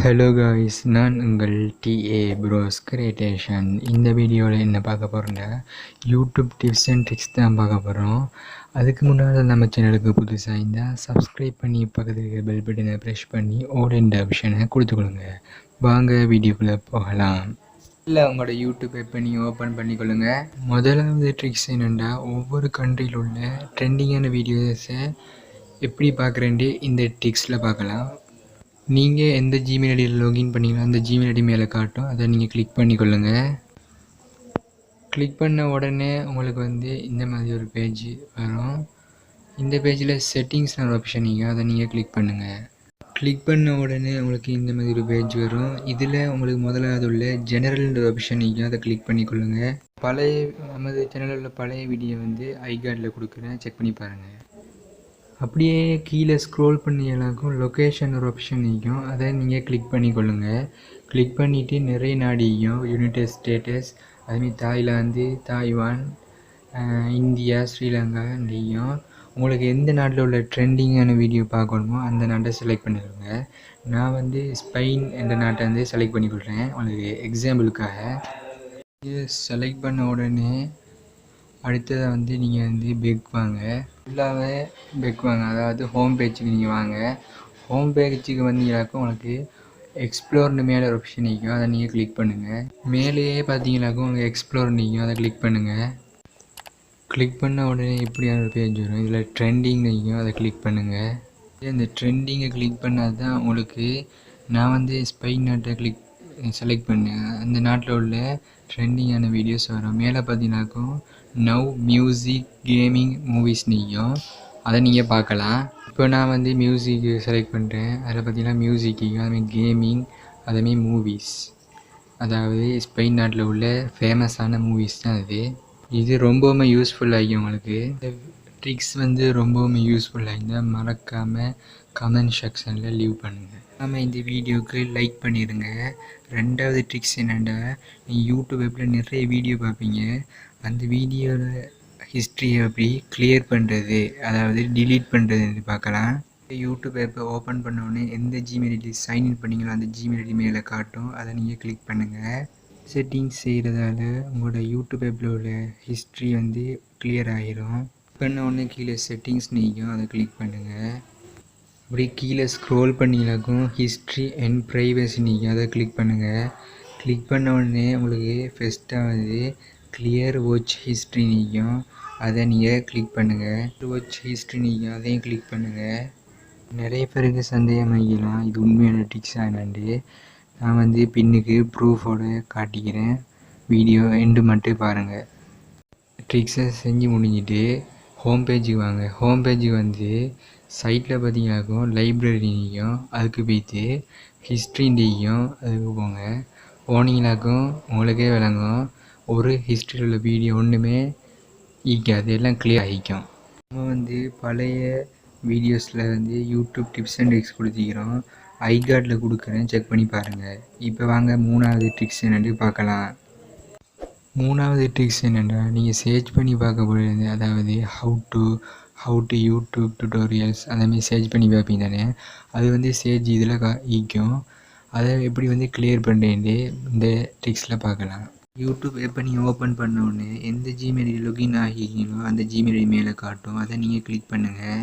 Hello guys, நான் உங்கள் DA pros கிரியேட்டேஷன். இந்த வீடியோவில் என்ன பார்க்க போகிறோன்னா யூடியூப் டிப்ஸ் அண்ட் ட்ரிக்ஸ் தான் பார்க்க போகிறோம். அதுக்கு முன்னால் நம்ம சேனலுக்கு புதுசாக இருந்தால் சப்ஸ்கிரைப் பண்ணி பக்கத்தில் இருக்கிற பெல் பட்டனை ப்ரெஷ் பண்ணி ஓல் என்ற ஆப்ஷனை கொடுத்துக்கொள்ளுங்க. வாங்க வீடியோக்குள்ளே போகலாம். இல்லை, உங்களோட யூடியூப் ஆப்பை நீங்கள் ஓப்பன் பண்ணிக்கொள்ளுங்க. முதலாவது ட்ரிக்ஸ் என்னென்னா, ஒவ்வொரு கண்ட்ரியில் உள்ள ட்ரெண்டிங்கான வீடியோஸை எப்படி பார்க்குறேன்ட்டு இந்த ட்ரிக்ஸில் பார்க்கலாம். நீங்கள் எந்த ஜிமெயில் ஐடியில் லாகின் பண்ணிங்களோ அந்த ஜிமெயில் ஐடி மேலே காட்டும், அதை நீங்கள் கிளிக் பண்ணிக்கொள்ளுங்க. கிளிக் பண்ண உடனே உங்களுக்கு இந்த மாதிரி ஒரு பேஜ் வரும். இந்த பேஜில் செட்டிங்ஸ்னு ஒரு ஆப்ஷன் நீங்கள் அதை நீங்கள் கிளிக் பண்ணுங்கள். கிளிக் பண்ண உடனே உங்களுக்கு இந்த மாதிரி ஒரு பேஜ் வரும். இதில் உங்களுக்கு முதலாவது உள்ள ஜெனரல் ஆப்ஷன் நீங்கள் அதை கிளிக் பண்ணிக்கொள்ளுங்க. நமது சேனலில் உள்ள பழைய வீடியோ ஐகார்டில் கொடுக்குறேன், செக் பண்ணி பாருங்கள். அப்படியே கீழே ஸ்க்ரோல் பண்ணி எல்லாருக்கும் லொக்கேஷன் ஒரு ஆப்ஷன் நிற்கும், அதை நீங்கள் கிளிக் பண்ணிக்கொள்ளுங்க. கிளிக் பண்ணிவிட்டு நிறைய நாடியும் யுனைடெட் ஸ்டேட்டஸ், அதுமாதிரி தாய்லாந்து, தாய்வான், இந்தியா, ஸ்ரீலங்கா நீயும் உங்களுக்கு எந்த நாட்டில் உள்ள ட்ரெண்டிங்கான வீடியோ பார்க்கணுமோ அந்த நாட்டை செலக்ட் பண்ணிடுங்க. நான் ஸ்பெயின் என்ற நாட்டை செலக்ட் பண்ணிக்கொள்கிறேன் உங்களுக்கு எக்ஸாம்பிளுக்காக. இது செலக்ட் பண்ண உடனே அடுத்ததை நீங்கள் பேக் வாங்க, ஃபுல்லாகவே பேக் வாங்க. அதாவது ஹோம் பேஜுக்கு நீங்கள் வாங்க. ஹோம் பேஜுக்கு வந்தீங்களாக்கும் உங்களுக்கு எக்ஸ்ப்ளோர்னு மேலே ஒரு ஆப்ஷன் நிற்கும், அதை நீங்கள் கிளிக் பண்ணுங்கள். மேலேயே பார்த்தீங்களாக்கும் உங்களுக்கு எக்ஸ்ப்ளோர் நிற்கும், அதை கிளிக் பண்ணுங்கள். கிளிக் பண்ண உடனே இப்படியான ஒரு பேஜ் வரும். இதில் ட்ரெண்டிங் நிற்கும், அதை கிளிக் பண்ணுங்கள். இந்த ட்ரெண்டிங்கை கிளிக் பண்ணால் தான் உங்களுக்கு நான் ஸ்பெயின் நாட்டை செலக்ட் பண்ணேன். அந்த நாட்டில் உள்ள ட்ரெண்டிங்கான வீடியோஸ் வரும். மேலே பார்த்தீங்கன்னாக்கும் நவ் மியூசிக், கேமிங், மூவிஸ் நீயும் அதை நீங்கள் பார்க்கலாம். இப்போ நான் மியூசிக் செலக்ட் பண்ணுறேன். அதில் பார்த்தீங்கன்னா மியூசிக்கு, அதுமாதிரி கேமிங், அதுமாதிரி மூவிஸ், அதாவது ஸ்பெயின் நாட்டில் உள்ள ஃபேமஸான மூவிஸ் தான் இது ரொம்பவுமே யூஸ்ஃபுல்லாகிக்கும் உங்களுக்கு. இந்த ட்ரிக்ஸ் ரொம்பவுமே யூஸ்ஃபுல்லாகிருந்தால் மறக்காமல் கமெண்ட் செக்ஷனில் லீவ் பண்ணுங்கள். நம்ம இந்த வீடியோவுக்கு லைக் பண்ணிடுங்க. ரெண்டாவது ட்ரிக்ஸ் என்னென்னா, நீங்கள் யூடியூப் ஆப்பில் நிறைய வீடியோ பார்ப்பீங்க. அந்த வீடியோவில் ஹிஸ்ட்ரியை எப்படி கிளியர் பண்ணுறது, அதாவது டிலீட் பண்ணுறதுன்னு பார்க்கலாம். யூடியூப் ஆப்பை ஓப்பன் பண்ணோடனே எந்த ஜிமெயில் ஐடி சைன்இன் பண்ணிங்களோ அந்த ஜிமெயில் ஐடி மேலே காட்டும், அதை நீங்கள் கிளிக் பண்ணுங்கள். செட்டிங்ஸ் செய்கிறதால உங்களோட யூடியூப் ஆப்பில் உள்ள ஹிஸ்ட்ரி கிளியர் ஆகிரும். பண்ண உடனே கீழே செட்டிங்ஸ் நீக்கும், அதை கிளிக் பண்ணுங்கள். அப்படி கீழே ஸ்க்ரோல் பண்ணிங்கனாக்கும் ஹிஸ்ட்ரி அண்ட் ப்ரைவசி நீக்கும், அதை கிளிக் பண்ணுங்கள். கிளிக் பண்ண உடனே உங்களுக்கு ஃபஸ்ட்டாக கிளியர் வாட்ச் ஹிஸ்ட்ரி நீக்கும், அதை நீங்கள் கிளிக் பண்ணுங்கள். வாட்ச் ஹிஸ்ட்ரி நீக்கும், அதையும் கிளிக் பண்ணுங்கள். நிறைய பேருக்கு சந்தேகம் ஆகிக்கலாம் இது உண்மையான ட்ரிக்ஸ் ஆனாண்டு. நான் பின்னுக்கு ப்ரூஃபோடு காட்டிக்கிறேன், வீடியோ எண்டு மட்டும் பாருங்கள். ட்ரிக்ஸை செஞ்சு முடிஞ்சிட்டு ஹோம் பேஜுக்கு வாங்க. ஹோம் பேஜுக்கு சைட்டில் பார்த்தீங்கன்னாக்கும் லைப்ரரிக்கும் அதுக்கு போய்த்து ஹிஸ்ட்ரின்றையும் அதுக்கு போங்க. போனீங்கனாக்கும் உங்களுக்கே விளங்கும், ஒரு ஹிஸ்ட்ரியில் உள்ள வீடியோ ஒன்றுமே ஈக்காது, எல்லாம் கிளியர் ஆகிக்கும். நம்ம பழைய வீடியோஸில் யூடியூப் டிப்ஸ் அண்ட் ட்ரிக்ஸ் கொடுத்துக்கிறோம், ஐகார்டில் கொடுக்குறேன், செக் பண்ணி பாருங்கள். இப்போ வாங்க மூணாவது ட்ரிக்ஸ் என்னென்னு பார்க்கலாம். மூணாவது ட்ரிக்ஸ் என்னென்னா, நீங்கள் சர்ச் பண்ணி பார்க்க போகிறது, அதாவது ஹவு டு யூடியூப் டுட்டோரியல்ஸ் அதேமாதிரி சர்ச் பண்ணி பார்ப்பீங்க தானே, அது சர்ச் இதில் ஈக்கும். அதை எப்படி கிளியர் பண்ணுறேன்ட்டு இந்த ட்ரிக்ஸில் பார்க்கலாம். யூடியூப் எப்போ நீங்கள் ஓப்பன் பண்ண உடனே எந்த ஜிமெயில் ஐடி லாகின் ஆகிங்களோ அந்த ஜிமெயில் ஐடி மேலே காட்டும், அதை நீங்கள் கிளிக் பண்ணுங்கள்.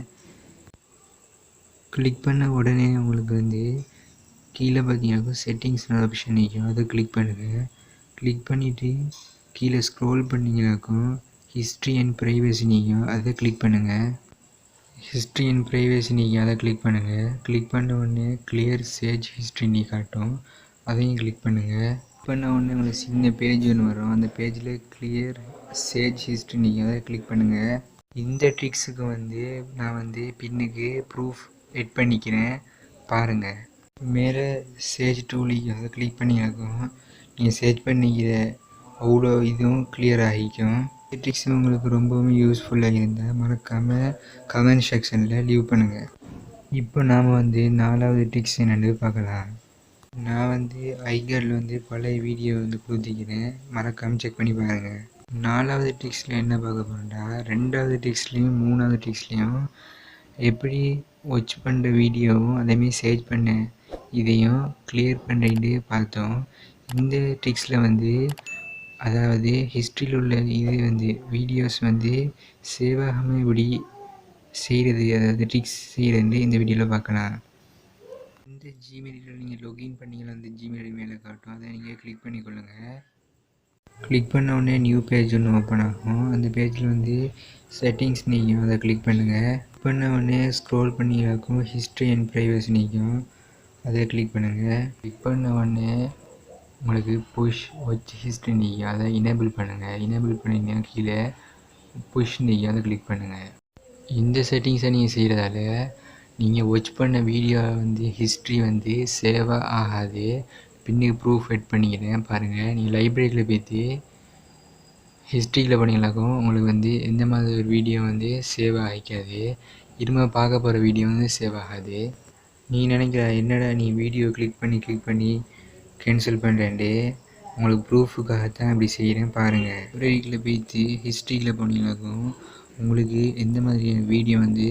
கிளிக் பண்ண உடனே உங்களுக்கு கீழே பார்த்தீங்கன்னா செட்டிங்ஸ்னு ஆப்ஷன் நிற்கும், அதை கிளிக் பண்ணுங்கள். கிளிக் பண்ணிவிட்டு கீழே ஸ்க்ரோல் பண்ணிங்கனாக்கும் ஹிஸ்ட்ரி அண்ட் ப்ரைவசி நிற்கும், அதை கிளிக் பண்ணுங்கள். ஹிஸ்ட்ரி அண்ட் ப்ரைவசி நிற்கும், அதை கிளிக் பண்ணுங்கள். கிளிக் பண்ண உடனே கிளியர் சேஜ் ஹிஸ்ட்ரி நீ காட்டும், அதையும் கிளிக் பண்ணுங்கள். கிளிக் பண்ண உடனே உங்களுக்கு சின்ன பேஜ் ஒன்று வரும், அந்த பேஜில் கிளியர் சேஜ் ஹிஸ்ட்ரி நீங்கள் அதை கிளிக் பண்ணுங்கள். இந்த ட்ரிக்ஸுக்கு நான் பின்னுக்கு ப்ரூஃப் எட் பண்ணிக்கிறேன் பாருங்கள். மேலே சேஜ் டூலிக்கு அதை கிளிக் பண்ணியாக்கும் நீங்கள் சேஜ் பண்ணிக்கிற அவ்வளோ இதுவும் கிளியர் ஆகிக்கும். இந்த ட்ரிக்ஸ் உங்களுக்கு ரொம்பவும் யூஸ்ஃபுல்லாக இருந்தால் மறக்காமல் கமெண்ட் செக்ஷனில் லீவ் பண்ணுங்கள். இப்போ நாம் நாலாவது ட்ரிக்ஸ் என்னென்னு பார்க்கலாம். நான் ஐகார்டில் பழைய வீடியோ கொடுத்துக்கிறேன், மறக்காமல் செக் பண்ணி பாருங்கள். நாலாவது ட்ரிக்ஸில் என்ன பார்க்க போகிறோம்னா, ரெண்டாவது ட்ரிக்ஸ்லேயும் மூணாவது ட்ரிக்ஸ்லேயும் எப்படி வாட்ச் பண்ணுற வீடியோவும் அதேமாரி சர்ச் பண்ண இதையும் கிளியர் பண்ணிட்டு பார்த்தோம். இந்த ட்ரிக்ஸில் வந்து அதாவது ஹிஸ்ட்ரியில் உள்ள இது வந்து வீடியோஸ் வந்து சேவ் ஆகாமல் இப்படி செய்கிறது, அதாவது ட்ரிக்ஸ் செய்கிறது இந்த வீடியோவில் பார்க்கலாம். இந்த ஜிமெயிலில் நீங்கள் லொகின் பண்ணிக்கலாம், அந்த ஜிமெயில் மேலே காட்டும், அதை நீங்கள் கிளிக் பண்ணிக்கொள்ளுங்கள். கிளிக் பண்ண உடனே நியூ பேஜ் ஒன்று ஓப்பன் ஆகும். அந்த பேஜில் வந்து செட்டிங்ஸ் நீக்கும், அதை கிளிக் பண்ணுங்கள். கிளிக் பண்ண உடனே ஸ்க்ரோல் பண்ணி இருக்கும் ஹிஸ்ட்ரி அண்ட் ப்ரைவசி நீக்கும், அதை கிளிக் பண்ணுங்கள். கிளிக் பண்ண உடனே உங்களுக்கு புஷ் வாட்ச் ஹிஸ்ட்ரி நீக்கும், அதை எனேபிள் பண்ணுங்கள். எனேபிள் பண்ணிங்கன்னா கீழே புஷ் நீக்கும், அதை கிளிக் பண்ணுங்கள். இந்த செட்டிங்ஸை நீங்கள் செய்கிறதால நீங்கள் வாட்ச் பண்ண வீடியோ வந்து ஹிஸ்ட்ரி வந்து சேவாக ஆகாது. பின்னுக்கு ப்ரூஃப் எட் பண்ணிக்கிறேன் பாருங்கள். நீங்கள் லைப்ரரியில் போய்த்து ஹிஸ்ட்ரியில் பண்ணிங்களாக்கும் உங்களுக்கு வந்து எந்த மாதிரி ஒரு வீடியோ வந்து சேவ் ஆகிக்காது. இரும பார்க்க போகிற வீடியோ வந்து சேவ் ஆகாது. நீ நினைக்கிற என்னடா நீ வீடியோ கிளிக் பண்ணி கேன்சல் பண்ணுறேன்ட்டு, உங்களுக்கு ப்ரூஃபுக்காகத்தான் இப்படி செய்கிறேன் பாருங்கள். லைப்ரரியில் போய்த்து ஹிஸ்ட்ரியில் போனீங்களாக்கும் உங்களுக்கு எந்த மாதிரியான வீடியோ வந்து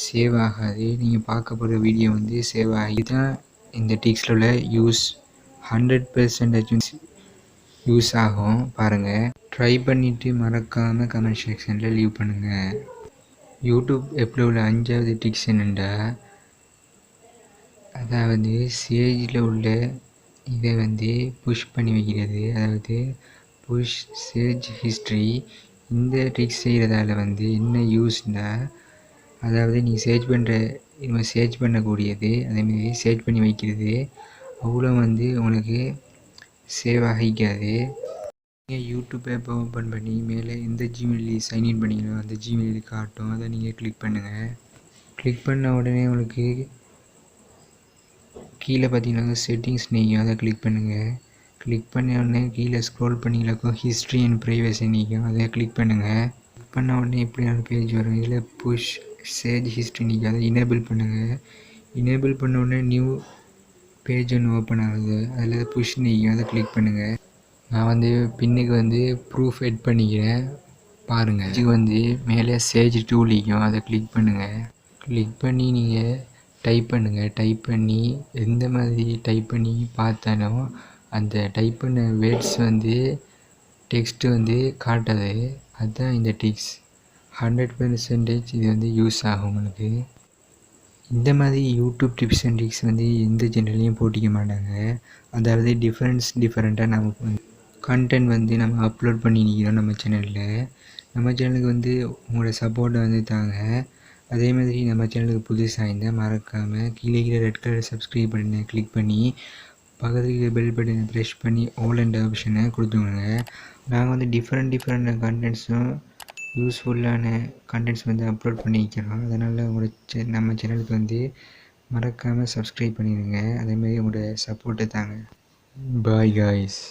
சேவ் ஆகாது. நீங்கள் பார்க்க போகிற வீடியோ வந்து சேவ் ஆகி தான் இந்த ட்ரிக்ஸில் உள்ள யூஸ் 100% யூஸ் ஆகும் பாருங்கள். ட்ரை பண்ணிவிட்டு மறக்காமல் கமெண்ட் செக்ஷனில் லீவ் பண்ணுங்கள். யூடியூப் எப்படி உள்ள 5வது ட்ரிக்ஸ் என்னென்னா, அதாவது சேஜில் உள்ள இதை வந்து புஷ் பண்ணி வைக்கிறது, அதாவது புஷ் சேஜ் ஹிஸ்ட்ரி. இந்த ட்ரிக்ஸ் செய்கிறதால வந்து என்ன யூஸ்னால், அதாவது நீ சேஜ் பண்ணக்கூடியது அதேமாரி சேஜ் பண்ணி வைக்கிறது அவ்வளோ வந்து உங்களுக்கு சேவ் ஆகிக்காது. நீங்கள் யூடியூப் ஆப்பை ஓப்பன் பண்ணி மேலே எந்த ஜிமெயில் சைன்இன் பண்ணிங்களோ அந்த ஜிமெயில் காட்டும், அதை நீங்கள் கிளிக் பண்ணுங்கள். கிளிக் பண்ண உடனே உங்களுக்கு கீழே பார்த்தீங்கன்னா செட்டிங்ஸ் நீக்கும், அதை கிளிக் பண்ணுங்கள். கிளிக் பண்ண உடனே கீழே ஸ்க்ரோல் பண்ணிங்களாக்கும் ஹிஸ்ட்ரி அண்ட் ப்ரைவசி நீக்கும், அதை கிளிக் பண்ணுங்கள். கிளிக் பண்ண உடனே இப்படியான பேஜ் வரும். இதில் புஷ் சேஜ் ஹிஸ்ட்ரி நீக்கும், அதை எனேபிள் பண்ணுங்கள். எனேபிள் பண்ண உடனே நியூ பேஜ் ஒன்று ஓப்பன் ஆகுது, அதில் புஷ் நீக்கும், அதை கிளிக் பண்ணுங்கள். நான் வந்து பின்னுக்கு வந்து ப்ரூஃப் எட் பண்ணிக்கிறேன் பாருங்கள். இதுக்கு வந்து மேலே சேஜ் டூல் நீக்கும், அதை கிளிக் பண்ணுங்கள். கிளிக் பண்ணி நீங்கள் டைப் பண்ணுங்கள். டைப் பண்ணி எந்த மாதிரி டைப் பண்ணி பார்த்தாலும் அந்த டைப் பண்ண வேர்ட்ஸ் வந்து டெக்ஸ்ட்டு வந்து காட்டாது. அதுதான் இந்த ட்ரிக்ஸ். 100% இது வந்து யூஸ் ஆகும் உங்களுக்கு. இந்த மாதிரி யூடியூப் டிப்ஸ் அண்ட் ட்ரிக்ஸ் வந்து எந்த சேனல்லையும் போட்டிக்க மாட்டாங்க. அதாவது டிஃப்ரெண்ட்டாக நமக்கு வந்து கண்டென்ட் வந்து நம்ம அப்லோட் பண்ணி நிற்கிறோம் நம்ம சேனலில். நம்ம சேனலுக்கு வந்து உங்களோட சப்போர்ட்டை வந்து தாங்க. அதே மாதிரி நம்ம சேனலுக்கு புதுசாக இருந்தால் மறக்காமல் கீழே ரெட் கலர் சப்ஸ்கிரைப் பண்ணி கிளிக் பண்ணி பக்கத்துக்கு பெல் பட்டனை ப்ரெஷ் பண்ணி ஆல் அண்ட் ஆப்ஷனை கொடுத்துக்கோங்க. நாங்கள் வந்து டிஃப்ரெண்ட் கண்டென்ட்ஸும் யூஸ்ஃபுல்லான கண்டென்ட்ஸ் வந்து அப்லோட் பண்ணி வைக்கிறோம். அதனால் நம்ம சேனலுக்கு வந்து மறக்காமல் சப்ஸ்கிரைப் பண்ணிடுங்க. அதேமாதிரி உங்களோட சப்போர்ட்டை தாங்க. Bye guys.